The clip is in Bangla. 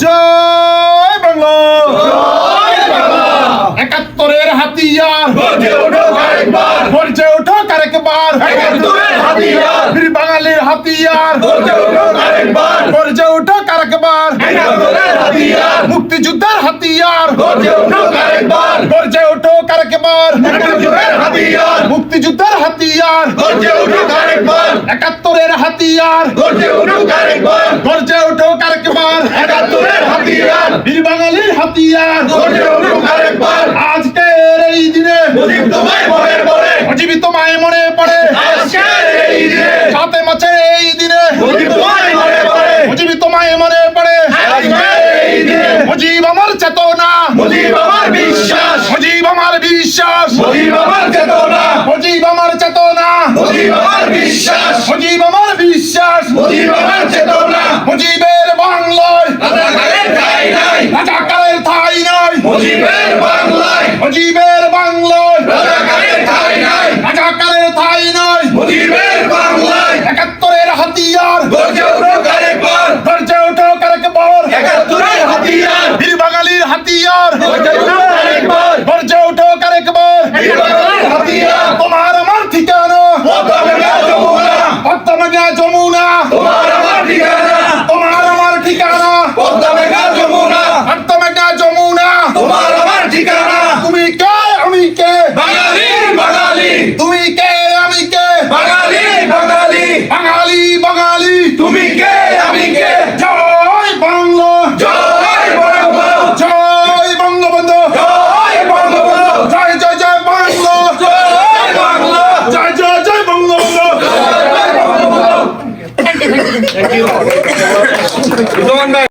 জয় বাংলা, একাত্তরের হাতিয়ার গর্জে উঠুক আরেকবার, বীর বাঙালির হাতিয়ার গর্জে উঠুক আরেকবার, মুক্তিযুদ্ধের হাতিয়ার গর্জে উঠুক আরেকবার, মুক্তিযুদ্ধের হাতিয়ার একাত্তরের হাতিয়ার গর্জে উঠুক আরেকবার, বীর বাঙালির হাতিয়ার আজকের এই দিনে মুজিব তোমায় মনে পড়ে, সাথে মাঝে এই দিনে মুজিব তোমায় মনে পড়ে, মুজিব আমার চেতনা, মুজিব আমার বিশ্বাস, মুজিব আমার চেতনা, মুজিব আমার চেতনা, মুজিব আমার বিশ্বাস, মুজিবের বাংলায় রাজাকারের ঠাঁই নাই, মুজিবের বাংলায় রাজাকারের ঠাঁই নাই, একাত্তরের হাতিয়ার গর্জে উঠুক আরেকবার,